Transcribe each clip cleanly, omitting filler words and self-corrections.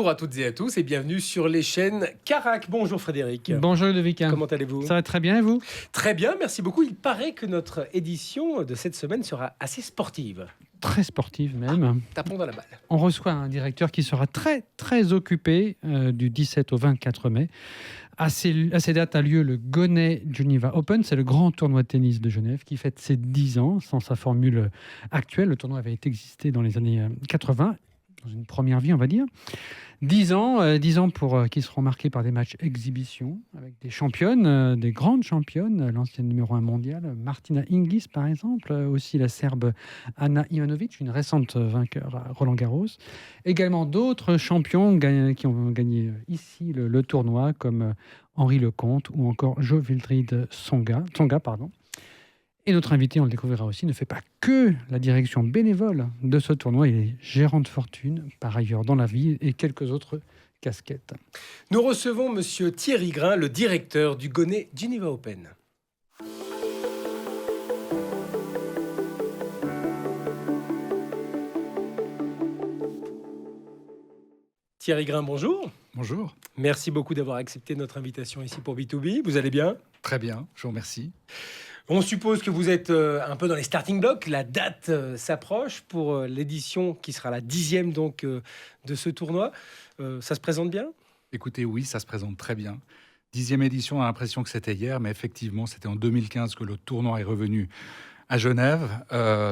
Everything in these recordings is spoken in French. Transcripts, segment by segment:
Bonjour à toutes et à tous et bienvenue sur les chaînes Carac. Bonjour Frédéric. Bonjour Ludovic. Comment allez-vous? Ça va très bien et vous? Très bien, merci beaucoup. Il paraît que notre édition de cette semaine sera assez sportive. Très sportive même. Tapons dans la balle. On reçoit un directeur qui sera très occupé du 17 au 24 mai. À ces dates a lieu le Gonnet Geneva Open. C'est le grand tournoi de tennis de Genève qui fête ses 10 ans sans sa formule actuelle. Le tournoi avait existé dans les années 80, dans une première vie on va dire. 10 ans qui seront marqués par des matchs exhibition avec des championnes, des grandes championnes, l'ancienne numéro 1 mondiale, Martina Hingis par exemple, aussi la Serbe Ana Ivanovic, une récente vainqueur à Roland-Garros. Également d'autres champions qui ont gagné ici le tournoi, comme Henri Lecomte ou encore Jo-Wilfried Tsonga. Et notre invité, on le découvrira aussi, ne fait pas que la direction bénévole de ce tournoi. Il est gérant de fortune, par ailleurs, dans la vie, et quelques autres casquettes. Nous recevons Monsieur Thierry Grain, le directeur du Gonnet Geneva Open. Thierry Grain, bonjour. Bonjour. Merci beaucoup d'avoir accepté notre invitation ici pour B2B. Vous allez bien? Très bien, je vous remercie. On suppose que vous êtes un peu dans les starting blocks. La date s'approche pour l'édition qui sera la 10e donc, de ce tournoi. Ça se présente bien? Écoutez, oui, ça se présente très bien. 10e édition, on a l'impression que c'était hier, mais effectivement, c'était en 2015 que le tournoi est revenu à Genève.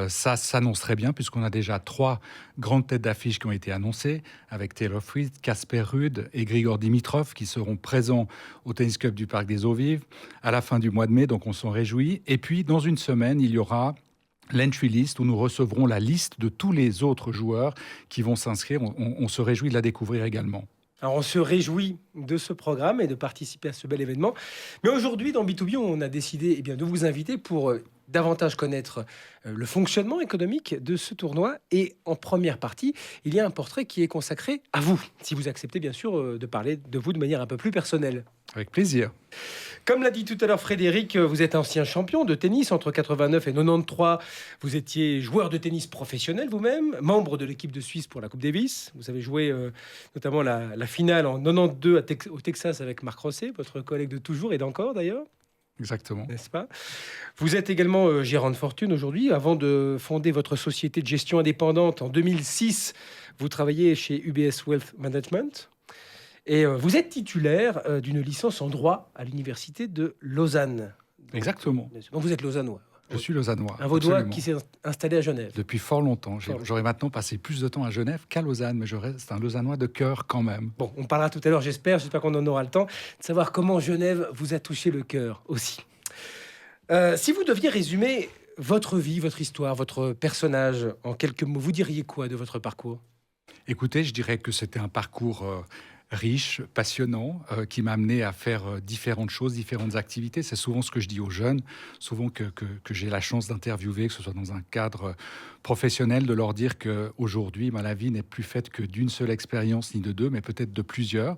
Ça s'annonce très bien, puisqu'on a déjà 3 grandes têtes d'affiche qui ont été annoncées, avec Taylor Fritz, Casper Ruud et Grigor Dimitrov, qui seront présents au Tennis Club du Parc des Eaux Vives à la fin du mois de mai, donc on s'en réjouit. Et puis, dans une semaine, il y aura l'entry list, où nous recevrons la liste de tous les autres joueurs qui vont s'inscrire. On se réjouit de la découvrir également. Alors on se réjouit de ce programme et de participer à ce bel événement. Mais aujourd'hui, dans B2B, on a décidé de vous inviter pour davantage connaître le fonctionnement économique de ce tournoi. Et en première partie, il y a un portrait qui est consacré à vous, si vous acceptez bien sûr de parler de vous de manière un peu plus personnelle. Avec plaisir. Comme l'a dit tout à l'heure Frédéric, vous êtes ancien champion de tennis entre 89 et 93. Vous étiez joueur de tennis professionnel vous-même, membre de l'équipe de Suisse pour la Coupe Davis. Vous avez joué notamment la finale en 92 au Texas avec Marc Rosset, votre collègue de toujours et d'encore d'ailleurs. Exactement. N'est-ce pas? Vous êtes également gérant de fortune aujourd'hui. Avant de fonder votre société de gestion indépendante en 2006, vous travaillez chez UBS Wealth Management. Et vous êtes titulaire d'une licence en droit à l'université de Lausanne. Exactement. Donc vous êtes lausannois. Je suis lausannois. Un Vaudois absolument. qui s'est installé à Genève. Depuis fort longtemps. J'aurais maintenant passé plus de temps à Genève qu'à Lausanne, mais je reste un lausannois de cœur quand même. Bon, on parlera tout à l'heure, j'espère qu'on en aura le temps, de savoir comment Genève vous a touché le cœur aussi. Si vous deviez résumer votre vie, votre histoire, votre personnage en quelques mots, vous diriez quoi de votre parcours? Écoutez, je dirais que c'était un parcours riche, passionnant, qui m'a amené à faire différentes choses, différentes activités. C'est souvent ce que je dis aux jeunes, souvent que j'ai la chance d'interviewer, que ce soit dans un cadre professionnel, de leur dire qu'aujourd'hui, la vie n'est plus faite que d'une seule expérience, ni de deux, mais peut-être de plusieurs.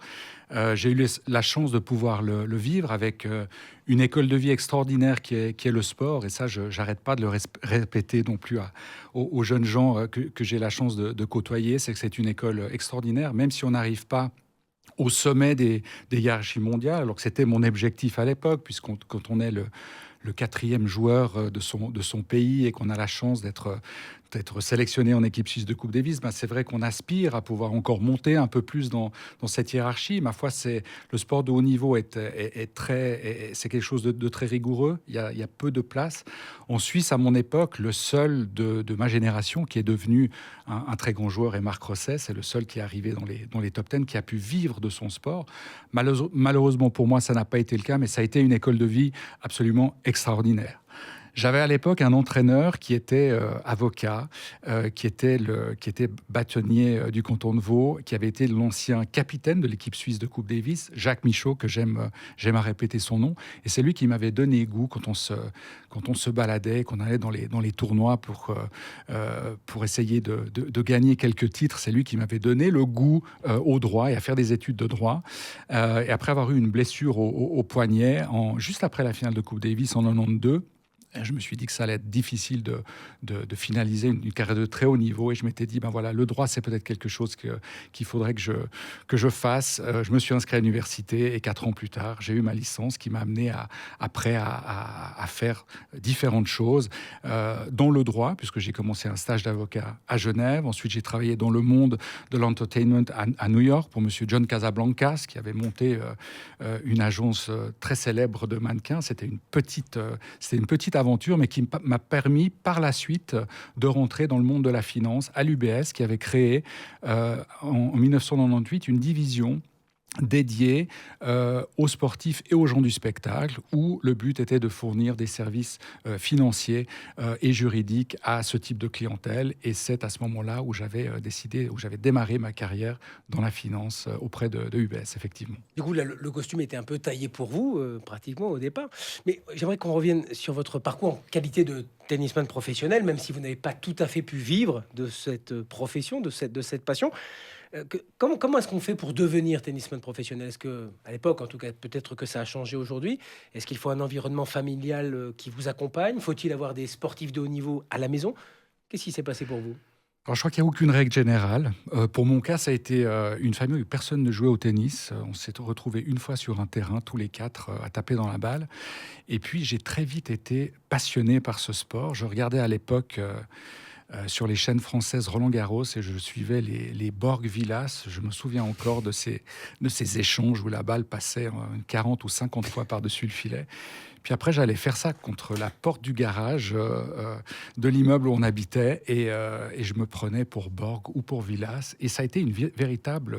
J'ai eu la chance de pouvoir le vivre avec une école de vie extraordinaire qui est le sport, et ça, je n'arrête pas de le répéter non plus aux jeunes gens que j'ai la chance de côtoyer. C'est que c'est une école extraordinaire, même si on n'arrive pas au sommet des hiérarchies mondiales, alors que c'était mon objectif à l'époque, quand on est le 4e joueur de son pays et qu'on a la chance d'être sélectionné en équipe suisse de Coupe Davis, c'est vrai qu'on aspire à pouvoir encore monter un peu plus dans cette hiérarchie. Ma foi, le sport de haut niveau c'est quelque chose de très rigoureux. Il y a peu de place. En Suisse, à mon époque, le seul de ma génération qui est devenu un très grand joueur est Marc Rosset. C'est le seul qui est arrivé dans les top 10, qui a pu vivre de son sport. Malheureusement pour moi, ça n'a pas été le cas, mais ça a été une école de vie absolument extraordinaire. J'avais à l'époque un entraîneur qui était avocat, qui était bâtonnier du canton de Vaud, qui avait été l'ancien capitaine de l'équipe suisse de Coupe Davis, Jacques Michaud, que j'aime à répéter son nom. Et c'est lui qui m'avait donné goût quand on se baladait, qu'on allait dans les tournois pour essayer de gagner quelques titres. C'est lui qui m'avait donné le goût au droit et à faire des études de droit. Et après avoir eu une blessure au poignet, juste après la finale de Coupe Davis en 92, Je me suis dit que ça allait être difficile de finaliser une carrière de très haut niveau. Et je m'étais dit, ben voilà, le droit, c'est peut-être quelque chose qu'il faudrait que je fasse. Je me suis inscrit à l'université et 4 ans plus tard, j'ai eu ma licence qui m'a amené après à faire différentes choses dans le droit, puisque j'ai commencé un stage d'avocat à Genève. Ensuite, j'ai travaillé dans le monde de l'entertainment à New York pour monsieur John Casablancas, qui avait monté une agence très célèbre de mannequins. C'était une petite aventure, mais qui m'a permis par la suite de rentrer dans le monde de la finance à l'UBS, qui avait créé en 1998 une division dédiée aux sportifs et aux gens du spectacle, où le but était de fournir des services financiers et juridiques à ce type de clientèle. Et c'est à ce moment-là où j'avais démarré ma carrière dans la finance auprès de UBS, effectivement. Du coup, là, le costume était un peu taillé pour vous, pratiquement au départ. Mais j'aimerais qu'on revienne sur votre parcours en qualité de tennisman professionnel, même si vous n'avez pas tout à fait pu vivre de cette profession, de cette passion. Comment est-ce qu'on fait pour devenir tennisman professionnel? Est-ce que, à l'époque, en tout cas, peut-être que ça a changé aujourd'hui. Est-ce qu'il faut un environnement familial qui vous accompagne? Faut-il avoir des sportifs de haut niveau à la maison? Qu'est-ce qui s'est passé pour vous? Alors, je crois qu'il n'y a aucune règle générale. Pour mon cas, ça a été une famille où personne ne jouait au tennis. On s'est retrouvés une fois sur un terrain, tous les 4, à taper dans la balle. Et puis, j'ai très vite été passionné par ce sport. Je regardais à l'époque sur les chaînes françaises Roland-Garros et je suivais les Borg-Villas. Je me souviens encore de ces échanges où la balle passait 40 ou 50 fois par-dessus le filet. Puis après, j'allais faire ça contre la porte du garage de l'immeuble où on habitait et je me prenais pour Borg ou pour Villas. Et ça a été une véritable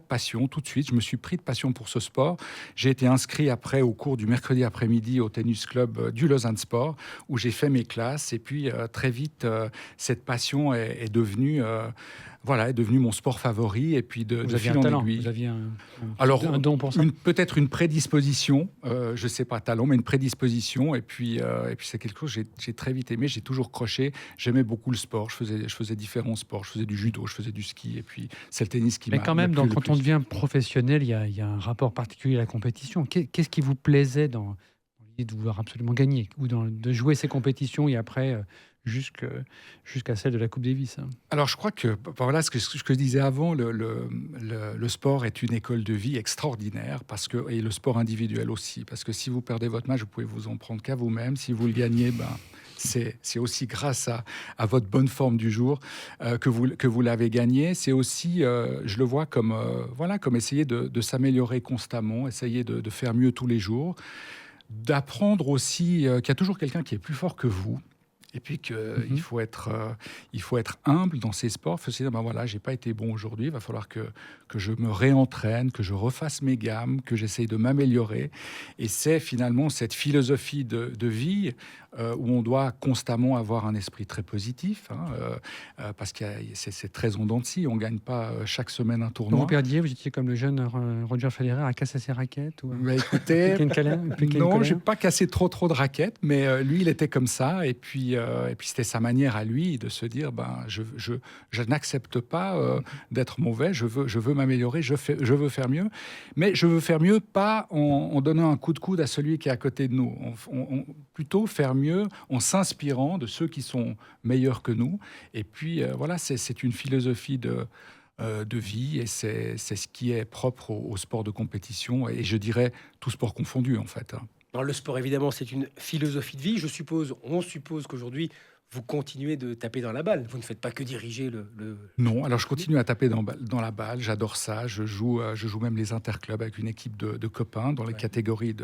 passion tout de suite. Je me suis pris de passion pour ce sport. J'ai été inscrit après au cours du mercredi après-midi au tennis club du Lausanne Sport où j'ai fait mes classes. Et puis très vite, cette passion est devenue... est devenu mon sport favori et puis de Vous aviez fil un en talent, aiguille. vous aviez Alors, un don pour ça. peut-être une prédisposition, je ne sais pas talent, mais une prédisposition. Et puis c'est quelque chose que j'ai très vite aimé. J'ai toujours croché. J'aimais beaucoup le sport. Je faisais différents sports. Je faisais du judo, je faisais du ski. Et puis c'est le tennis qui m'a. Mais quand même, plu le quand plus. on devient professionnel, il y a un rapport particulier à la compétition. Qu'est-ce qui vous plaisait dans l'idée de vouloir absolument gagner ou de jouer ces compétitions et après jusqu'à celle de la Coupe Davis? Alors, je crois que, voilà ce que je disais avant, le sport est une école de vie extraordinaire, et le sport individuel aussi, parce que si vous perdez votre match, vous pouvez vous en prendre qu'à vous-même. Si vous le gagnez, c'est aussi grâce à votre bonne forme du jour que vous l'avez gagné. C'est aussi, je le vois comme essayer de s'améliorer constamment, essayer de faire mieux tous les jours, d'apprendre aussi qu'il y a toujours quelqu'un qui est plus fort que vous. Et puis qu'il faut être humble dans ces sports. Il faut se dire, j'ai pas été bon aujourd'hui, il va falloir que je me réentraîne, que je refasse mes gammes, que j'essaye de m'améliorer. Et c'est finalement cette philosophie de vie où on doit constamment avoir un esprit très positif, parce que c'est très en dents de scie. On gagne pas chaque semaine un Quand tournoi. vous perdiez, vous étiez comme le jeune Roger Federer à casser ses raquettes ou Écoutez, non, j'ai j'ai pas cassé trop de raquettes, mais lui, il était comme ça. Et puis c'était sa manière à lui de se dire, je n'accepte pas d'être mauvais. Je veux m'améliorer. Je veux faire mieux, mais je veux faire mieux pas en donnant un coup de coude à celui qui est à côté de nous. Plutôt faire mieux en s'inspirant de ceux qui sont meilleurs que nous. Et puis c'est une philosophie de vie et c'est ce qui est propre au sport de compétition et je dirais tout sport confondu en fait. Alors, le sport, évidemment, c'est une philosophie de vie. On suppose qu'aujourd'hui, vous continuez de taper dans la balle. Vous ne faites pas que diriger le... Non, alors je continue à taper dans la balle. J'adore ça. Je joue même les interclubs avec une équipe de copains dans les catégories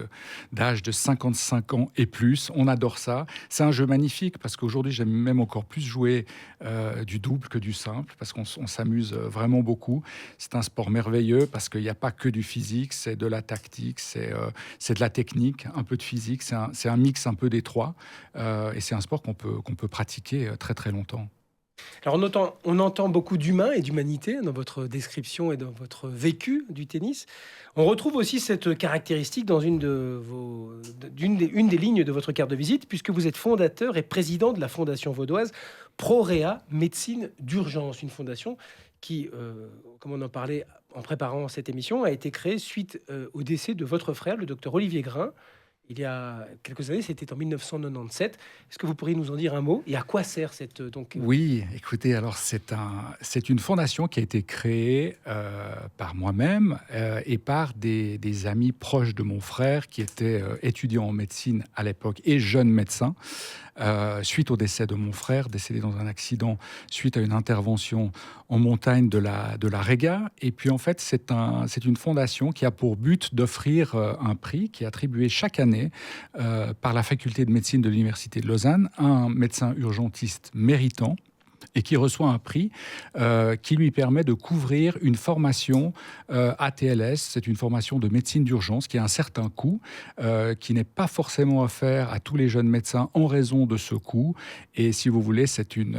d'âge de 55 ans et plus. On adore ça. C'est un jeu magnifique parce qu'aujourd'hui, j'aime même encore plus jouer du double que du simple parce qu'on s'amuse vraiment beaucoup. C'est un sport merveilleux parce qu'il n'y a pas que du physique, c'est de la tactique, c'est de la technique, un peu de physique. C'est un mix un peu des trois et c'est un sport qu'on peut pratiquer très très longtemps. Alors on entend beaucoup d'humain et d'humanité dans votre description et dans votre vécu du tennis. On retrouve aussi cette caractéristique dans une des lignes de votre carte de visite, puisque vous êtes fondateur et président de la fondation vaudoise ProRéa Médecine d'Urgence, une fondation qui, comme on en parlait en préparant cette émission, a été créée suite au décès de votre frère, le docteur Olivier Grain, il y a quelques années, c'était en 1997. Est-ce que vous pourriez nous en dire un mot? Et à quoi sert cette... Oui, écoutez, alors c'est une fondation qui a été créée par moi-même et par des amis proches de mon frère qui étaient étudiants en médecine à l'époque et jeunes médecins. Suite au décès de mon frère, décédé dans un accident, suite à une intervention en montagne de la Réga. Et puis en fait, c'est une fondation qui a pour but d'offrir un prix qui est attribué chaque année par la faculté de médecine de l'Université de Lausanne à un médecin urgentiste méritant et qui reçoit un prix qui lui permet de couvrir une formation ATLS, c'est une formation de médecine d'urgence qui a un certain coût, qui n'est pas forcément offert à tous les jeunes médecins en raison de ce coût. Et si vous voulez, c'est une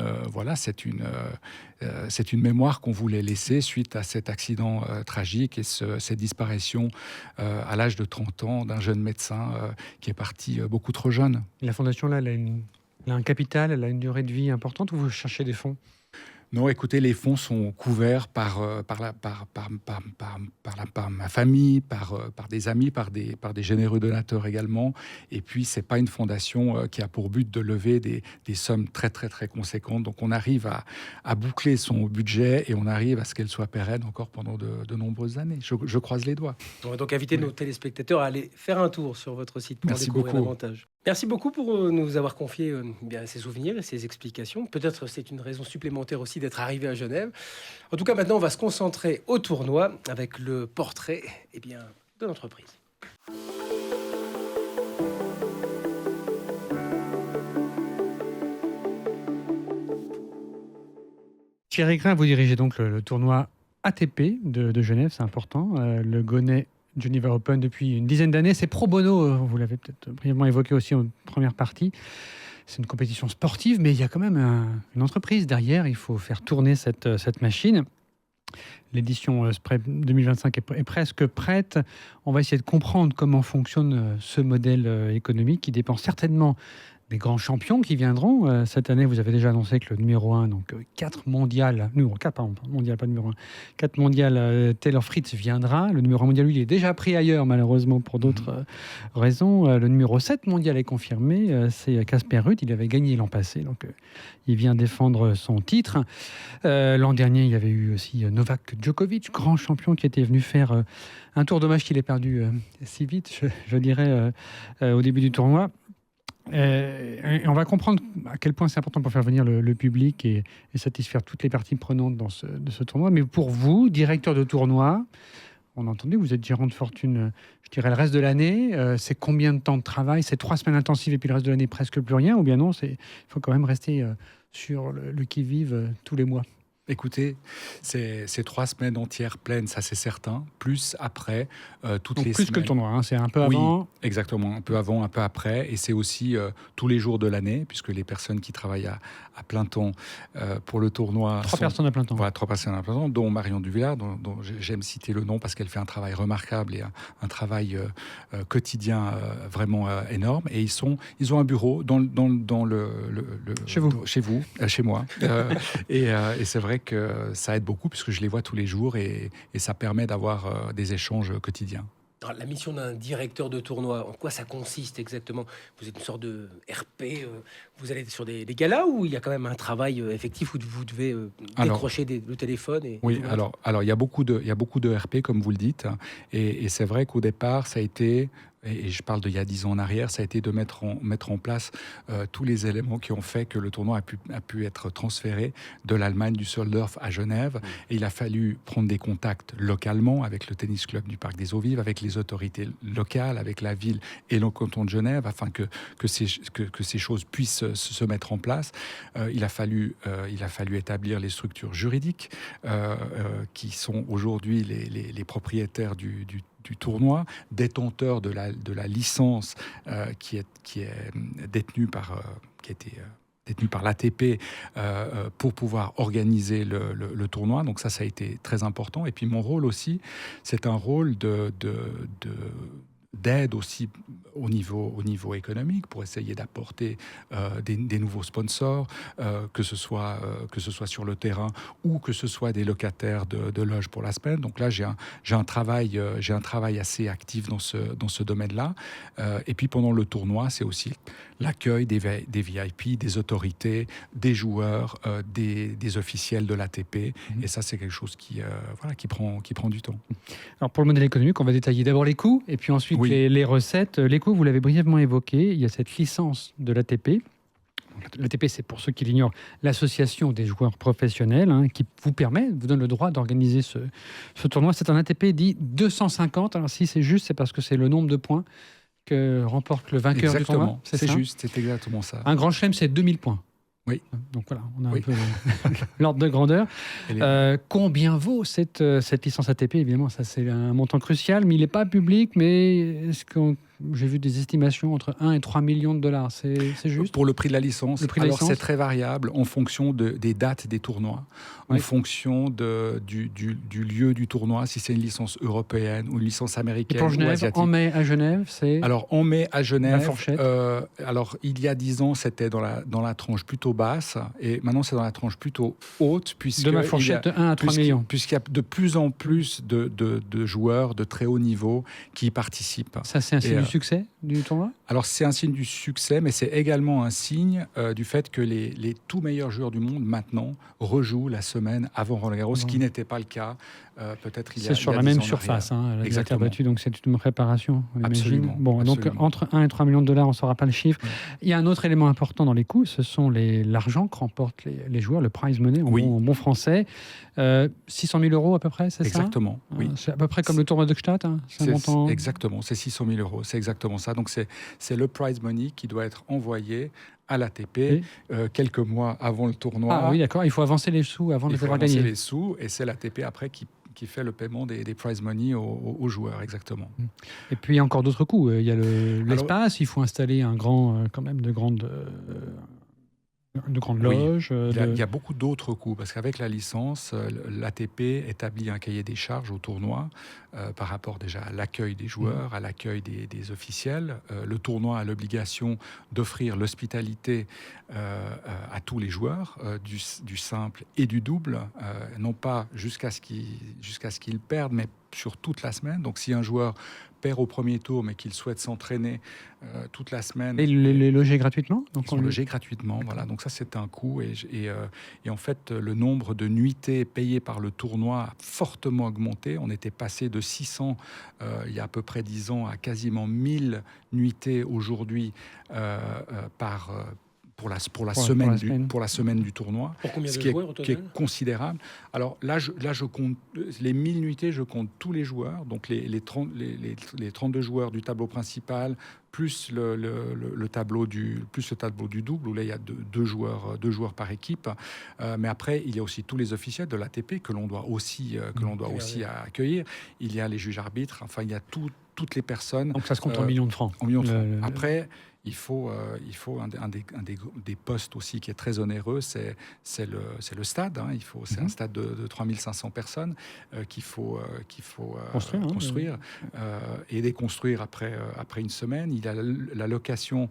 mémoire qu'on voulait laisser suite à cet accident tragique et cette disparition à l'âge de 30 ans d'un jeune médecin qui est parti beaucoup trop jeune. La fondation, là, elle a un capital, elle a une durée de vie importante, ou vous cherchez des fonds? Non, écoutez, les fonds sont couverts par ma famille, par des amis, par des généreux donateurs également. Et puis, ce n'est pas une fondation qui a pour but de lever des sommes très, très, très conséquentes. Donc, on arrive à boucler son budget et on arrive à ce qu'elle soit pérenne encore pendant de nombreuses années. Je croise les doigts. On va donc inviter nos téléspectateurs à aller faire un tour sur votre site pour en découvrir davantage. Merci beaucoup pour nous avoir confié bien ces souvenirs et ces explications. Peut-être c'est une raison supplémentaire aussi d'être arrivé à Genève. En tout cas, maintenant, on va se concentrer au tournoi avec le portrait de l'entreprise. Thierry Crin, vous dirigez donc le tournoi ATP de Genève, c'est important. Le Gonnet Geneva Open depuis une dizaine d'années. C'est pro bono, vous l'avez peut-être brièvement évoqué aussi en première partie. C'est une compétition sportive, mais il y a quand même une entreprise derrière. Il faut faire tourner cette machine. L'édition SPREP 2025 est presque prête. On va essayer de comprendre comment fonctionne ce modèle économique qui dépend certainement des grands champions qui viendront. Cette année, vous avez déjà annoncé que le numéro 1, donc 4 mondial, numéro 4, pardon, mondial, pas numéro 1, 4 mondial, Taylor Fritz viendra. Le numéro 1 mondial, lui, il est déjà pris ailleurs, malheureusement, pour d'autres raisons. Le numéro 7 mondial est confirmé, c'est Casper Ruud. Il avait gagné l'an passé, donc il vient défendre son titre. L'an dernier, il y avait eu aussi Novak Djokovic, grand champion, qui était venu faire un tour. Dommage qu'il ait perdu si vite, je dirais, au début du tournoi. Et on va comprendre à quel point c'est important pour faire venir le public et satisfaire toutes les parties prenantes de ce tournoi. Mais pour vous, directeur de tournoi, on a entendu, vous êtes gérant de fortune, je dirais, le reste de l'année. C'est combien de temps de travail? C'est 3 semaines intensives et puis le reste de l'année, presque plus rien? Ou bien non, il faut quand même rester sur le qui-vive tous les mois? Écoutez, c'est 3 semaines entières pleines, ça c'est certain, plus après, toutes Donc les plus semaines. que le tournoi, c'est un peu avant. Oui, exactement, un peu avant, un peu après, et c'est aussi tous les jours de l'année, puisque les personnes qui travaillent à plein temps pour le tournoi... 3 personnes à plein temps. Voilà, 3 personnes à plein temps, dont Marion Duvillard, dont j'aime citer le nom parce qu'elle fait un travail remarquable et un travail quotidien vraiment énorme, et ils ont un bureau dans le Chez vous. Chez moi, et c'est vrai que ça aide beaucoup puisque je les vois tous les jours et ça permet d'avoir des échanges quotidiens. Alors, la mission d'un directeur de tournoi, en quoi ça consiste exactement? Vous êtes une sorte de RP, vous allez sur des galas ou il y a quand même un travail effectif où vous devez décrocher le téléphone Oui, alors il y a beaucoup de RP comme vous le dites, et c'est vrai qu'au départ ça a été... Et je parle d'il y a 10 ans en arrière, ça a été de mettre en place tous les éléments qui ont fait que le tournoi a pu être transféré de l'Allemagne, du Solldorf à Genève. Et il a fallu prendre des contacts localement avec le tennis club du Parc des Eaux Vives, avec les autorités locales, avec la ville et le canton de Genève, afin que ces choses puissent se mettre en place. Il a fallu établir les structures juridiques qui sont aujourd'hui les propriétaires du tournoi, détenteur de la licence qui est détenue par l'ATP pour pouvoir organiser le tournoi. Donc ça a été très important. Et puis mon rôle aussi, c'est un rôle d'aide aussi au niveau économique pour essayer d'apporter des nouveaux sponsors, que ce soit sur le terrain ou que ce soit des locataires de loges pour la semaine. Donc là, j'ai un travail assez actif dans ce domaine-là. Et puis pendant le tournoi, c'est aussi l'accueil des VIP, des autorités, des joueurs, des officiels de l'ATP. Et ça, c'est quelque chose qui prend du temps. Alors pour le modèle économique, on va détailler d'abord les coûts et puis ensuite les recettes. Les coûts, vous l'avez brièvement évoqué, il y a cette licence de l'ATP. L'ATP, c'est pour ceux qui l'ignorent, l'association des joueurs professionnels qui vous donne le droit d'organiser ce tournoi. C'est un ATP dit 250. Alors si c'est juste, c'est parce que c'est le nombre de points que remporte le vainqueur du tournoi. C'est juste, c'est exactement ça. Un grand chelem, c'est 2000 points. Oui. Donc voilà, on a un peu l'ordre de grandeur. Combien vaut cette licence ATP? Évidemment, ça c'est un montant crucial, mais il n'est pas public. Mais j'ai vu des estimations entre 1 et 3 millions de dollars. C'est juste? Pour le prix de la licence, alors c'est très variable en fonction des dates des tournois, en fonction du lieu du tournoi, si c'est une licence européenne ou une licence américaine. Et pour Genève, ou asiatique. En mai à Genève, c'est... Alors en mai à Genève, la fourchette. alors il y a 10 ans, c'était dans la tranche plutôt basse, et maintenant c'est dans la tranche plutôt haute, puisque de ma fourchette de 1 à 3 millions. Puisqu'il y a de plus en plus de joueurs de très haut niveau qui y participent. Ça, c'est un signe du succès du tournoi? Alors c'est un signe du succès, mais c'est également un signe du fait que les tout meilleurs joueurs du monde maintenant rejouent la semaine avant Roland-Garros, ce qui n'était pas le cas peut-être il y a 10 ans. C'est sur la même surface, la terre battue, donc c'est une préparation, on imagine. Bon, absolument. Donc entre 1 et 3 millions de dollars, on ne saura pas le chiffre. Ouais. Il y a un autre élément important dans les coûts, ce sont l'argent que remportent les joueurs, le prize money en bon français. 600 000 euros à peu près, c'est ça? Exactement, oui. C'est à peu près comme le tournoi de Gstaad, Exactement, c'est 600 000 euros, c'est exactement ça. Donc c'est le prize money qui doit être envoyé à l'ATP quelques mois avant le tournoi. Ah oui, d'accord, il faut avancer les sous avant de les avoir gagnés. Il faut avancer les sous, et c'est l'ATP après qui fait le paiement des prize money aux joueurs, exactement. Et puis il y a encore d'autres coûts. Il y a l'espace, il faut installer un grand, quand même de grandes loges. Il y a beaucoup d'autres coûts, parce qu'avec la licence, l'ATP établit un cahier des charges au tournoi par rapport déjà à l'accueil des joueurs, à l'accueil des officiels. Le tournoi a l'obligation d'offrir l'hospitalité à tous les joueurs, du simple et du double, non pas jusqu'à ce qu'ils perdent, mais sur toute la semaine. Donc si un joueur perd au premier tour, mais qu'il souhaite s'entraîner toute la semaine... Et les loger gratuitement? Ils sont logés gratuitement, voilà. Donc ça, c'est un coût. Et en fait, le nombre de nuitées payées par le tournoi a fortement augmenté. On était passé de 600 il y a à peu près 10 ans à quasiment 1000 nuitées aujourd'hui pour la semaine du tournois. Pour combien ce de qui joueurs au total? qui est considérable. Alors là, je compte les 1000 nuitées, je compte tous les joueurs, donc les 32 joueurs du tableau principal, plus le tableau du double, où là il y a deux joueurs par équipe. Mais après, il y a aussi tous les officiels de l'ATP que l'on doit aussi accueillir. Il y a les juges arbitres. Enfin, il y a toutes les personnes. Donc ça se compte en millions de francs. En millions de francs. Après, il faut un des postes aussi qui est très onéreux, c'est le stade. C'est un stade de 3500 personnes qu'il faut construire et déconstruire après une semaine. Il y a la location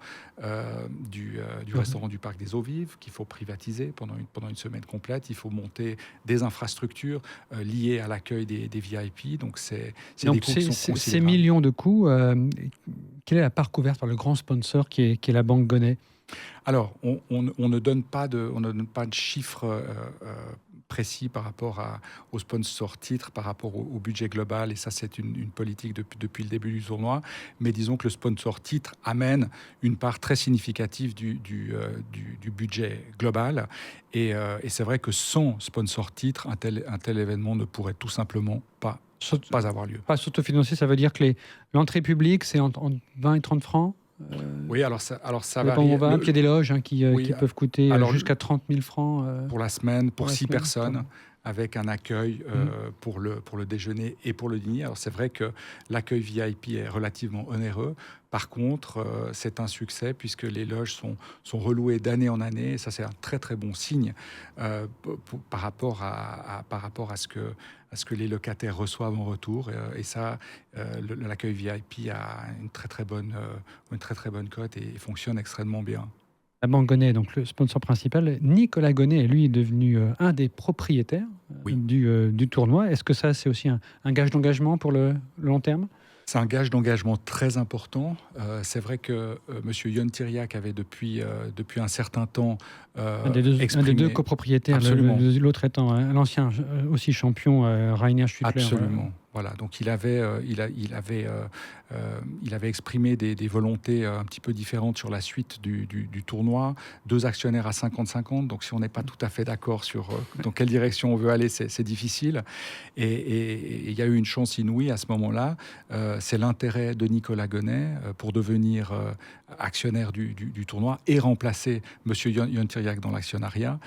du restaurant du Parc des Eaux Vives qu'il faut privatiser pendant une semaine complète. Il faut monter des infrastructures liées à l'accueil des VIP. Donc c'est des coûts qui sont considérables. Ces millions de coûts, quelle est la part couverte par le grand sponsor qui est la Banque Gonnet? Alors, on ne donne pas de chiffres précis par rapport au sponsor titre, par rapport au budget global, et ça c'est une politique depuis le début du tournoi, mais disons que le sponsor titre amène une part très significative du budget global, et c'est vrai que sans sponsor titre, un tel événement ne pourrait tout simplement pas avoir lieu. Pas s'autofinancer, ça veut dire que l'entrée publique, c'est entre 20 et 30 francs? Oui, alors ça varie. Il y a des loges qui peuvent coûter jusqu'à 30 000 francs. Pour la semaine, pour 6 personnes. avec un accueil pour le déjeuner et pour le dîner. Alors c'est vrai que l'accueil VIP est relativement onéreux. Par contre, c'est un succès puisque les loges sont relouées d'année en année. Et ça, c'est un très très bon signe par rapport à ce que les locataires reçoivent en retour. Et ça, l'accueil VIP a une très très bonne cote et fonctionne extrêmement bien. La banque Gonnet, donc le sponsor principal, Nicolas Gonnet, lui, est devenu un des propriétaires du tournoi. Est-ce que ça, c'est aussi un gage d'engagement pour le long terme ? C'est un gage d'engagement très important. C'est vrai que M. Yon Tiriac avait depuis un certain temps un des deux copropriétaires, l'autre étant l'ancien aussi champion Rainer Schüttler. Absolument. Voilà, donc il avait exprimé des volontés un petit peu différentes sur la suite du tournoi. 2 actionnaires à 50-50, donc si on n'est pas tout à fait d'accord sur dans quelle direction on veut aller, c'est difficile. Et il y a eu une chance inouïe à ce moment-là. C'est l'intérêt de Nicolas Gonnet pour devenir actionnaire du tournoi et remplacer M. Yon Tiriac dans l'actionnariat.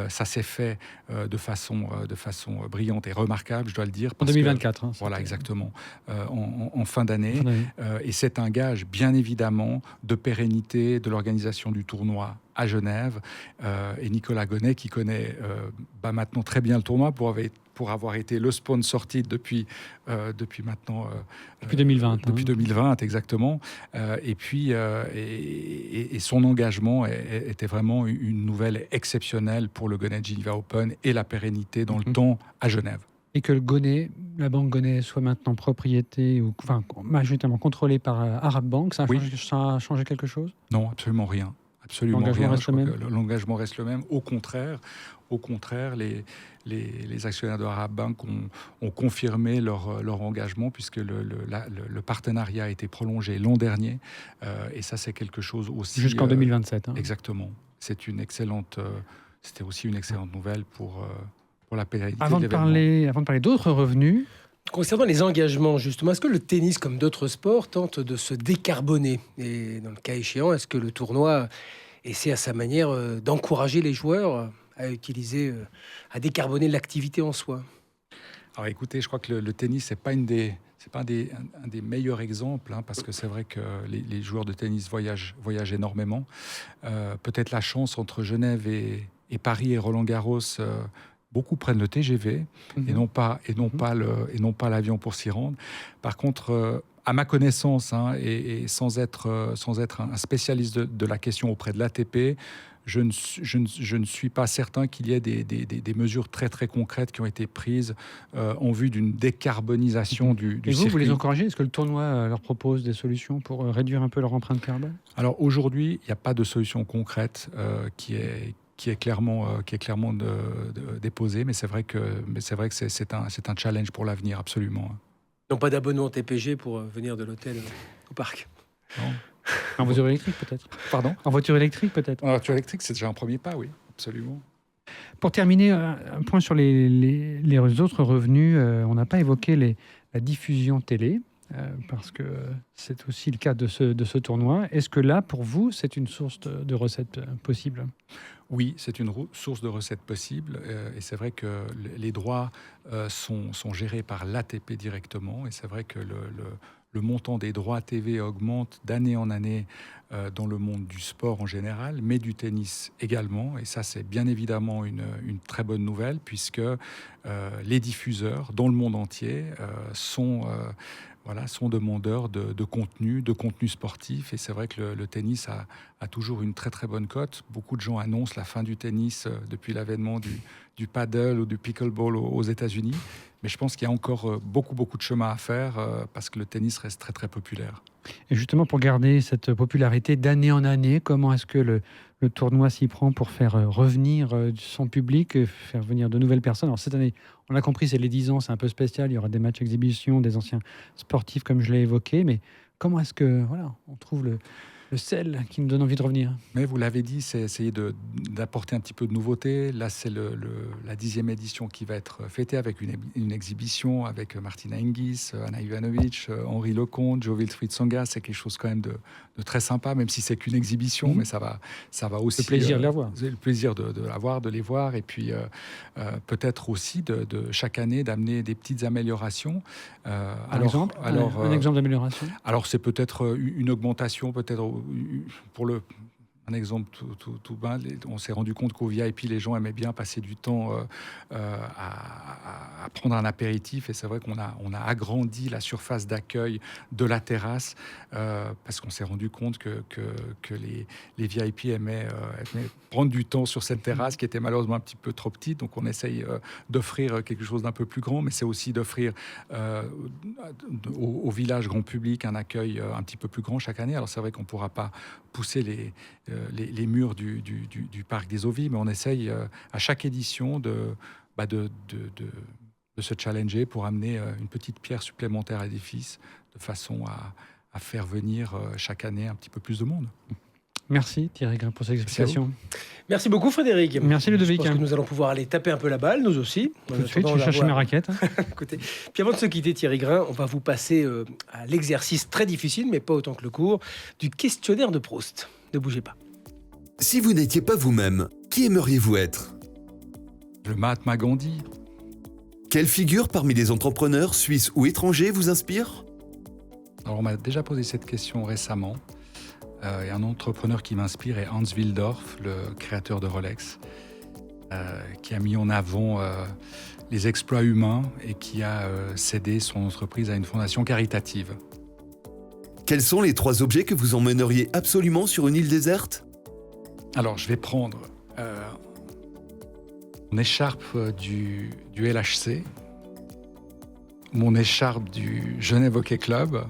Ça s'est fait de façon brillante et remarquable, je dois le dire. En 2024. Voilà, exactement, en fin d'année. Et c'est un gage, bien évidemment, de pérennité de l'organisation du tournoi à Genève. Et Nicolas Gonnet, qui connaît maintenant très bien le tournoi, pour avoir été le sponsor titre depuis maintenant... depuis 2020. Depuis 2020, exactement. Et puis, et son engagement était vraiment une nouvelle exceptionnelle pour le Gonnet Geneva Open et la pérennité dans le temps à Genève. Et que la banque Gonnet soit maintenant propriété, ou enfin majoritairement contrôlée par Arab Bank, ça a changé quelque chose ? Non, absolument rien. Absolument L'engagement rien. reste le même ? L'engagement reste le même. Au contraire, les actionnaires de Arab Bank ont confirmé leur engagement puisque le partenariat a été prolongé l'an dernier. Et ça, c'est quelque chose aussi... Jusqu'en 2027. Exactement. C'était aussi une excellente nouvelle pour la pérennité avant de de parler d'autres revenus... Concernant les engagements, justement, est-ce que le tennis, comme d'autres sports, tente de se décarboner ? Et dans le cas échéant, est-ce que le tournoi essaie à sa manière d'encourager les joueurs à décarboner l'activité en soi ? Alors écoutez, je crois que le tennis, c'est pas un des meilleurs exemples, parce que c'est vrai que les joueurs de tennis voyagent énormément. Peut-être la chance entre Genève et Paris et Roland-Garros... beaucoup prennent le TGV et non pas l'avion pour s'y rendre. Par contre, à ma connaissance, et sans être un spécialiste de la question auprès de l'ATP, je ne suis pas certain qu'il y ait des mesures très très concrètes qui ont été prises en vue d'une décarbonisation du circuit. Vous les encouragez ? Est-ce que le tournoi leur propose des solutions pour réduire un peu leur empreinte carbone ? Alors aujourd'hui, il n'y a pas de solution concrète qui est clairement déposé, mais c'est vrai que c'est un challenge pour l'avenir, absolument. Non, pas d'abonnement TPG pour venir de l'hôtel au parc. Non. En voiture électrique, peut-être. Pardon ? En voiture électrique, peut-être. En voiture électrique, c'est déjà un premier pas, oui, absolument. Pour terminer, un point sur les autres revenus. On n'a pas évoqué la diffusion télé, parce que c'est aussi le cas de ce tournoi. Est-ce que là, pour vous, c'est une source de recettes possible ? Oui, c'est une source de recettes possible. Et c'est vrai que les droits sont gérés par l'ATP directement. Et c'est vrai que le montant des droits TV augmente d'année en année dans le monde du sport en général, mais du tennis également. Et ça, c'est bien évidemment une très bonne nouvelle, puisque les diffuseurs dans le monde entier sont demandeurs de contenu sportif. Et c'est vrai que le tennis a toujours une très très bonne cote. Beaucoup de gens annoncent la fin du tennis depuis l'avènement du paddle ou du pickleball aux États-Unis. Mais je pense qu'il y a encore beaucoup de chemin à faire parce que le tennis reste très très populaire. Et justement, pour garder cette popularité d'année en année, comment est-ce que le tournoi s'y prend pour faire revenir son public, faire venir de nouvelles personnes ? Alors cette année, on a compris, c'est les 10 ans, c'est un peu spécial, il y aura des matchs exhibition, des anciens sportifs comme je l'ai évoqué, mais comment est-ce que on trouve le le sel qui me donne envie de revenir. Mais vous l'avez dit, c'est essayer d'apporter un petit peu de nouveauté. Là, c'est la 10e édition qui va être fêtée avec une exhibition avec Martina Hingis, Anna Ivanovic, Henri Lecomte, Joe Wilfried Tsonga. C'est quelque chose quand même de très sympa, même si c'est qu'une exhibition, mais ça va aussi... Le plaisir de la voir. Le plaisir de la voir, de les voir, et puis peut-être aussi de chaque année d'amener des petites améliorations. Un exemple d'amélioration. Alors c'est peut-être une augmentation, peut-être pour un exemple tout bas, on s'est rendu compte qu'au VIP, les gens aimaient bien passer du temps à prendre un apéritif. Et c'est vrai qu'on a agrandi la surface d'accueil de la terrasse parce qu'on s'est rendu compte que les VIP aimaient prendre du temps sur cette terrasse qui était malheureusement un petit peu trop petite. Donc on essaye d'offrir quelque chose d'un peu plus grand, mais c'est aussi d'offrir au village grand public un accueil un petit peu plus grand chaque année. Alors c'est vrai qu'on ne pourra pas pousser les murs du parc des Ovies, mais on essaye à chaque édition de se challenger pour amener une petite pierre supplémentaire à l'édifice, de façon à faire venir chaque année un petit peu plus de monde. Merci Thierry Grain pour cette explication. Merci beaucoup Frédéric. Merci Ludovic. Je pense que nous allons pouvoir aller taper un peu la balle, nous aussi. Tout de suite, je cherche mes raquettes. Écoutez, puis avant de se quitter Thierry Grain, on va vous passer à l'exercice très difficile, mais pas autant que le cours, du questionnaire de Proust. Ne bougez pas. Si vous n'étiez pas vous-même, qui aimeriez-vous être ? Le Mahatma Gandhi. Quelle figure parmi les entrepreneurs suisses ou étrangers vous inspire ? Alors on m'a déjà posé cette question récemment. Et un entrepreneur qui m'inspire est Hans Willdorf, le créateur de Rolex, qui a mis en avant les exploits humains et qui a cédé son entreprise à une fondation caritative. Quels sont les 3 objets que vous emmèneriez absolument sur une île déserte ? Alors, je vais prendre mon écharpe du LHC, mon écharpe du Genève Hockey Club,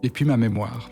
et puis ma mémoire.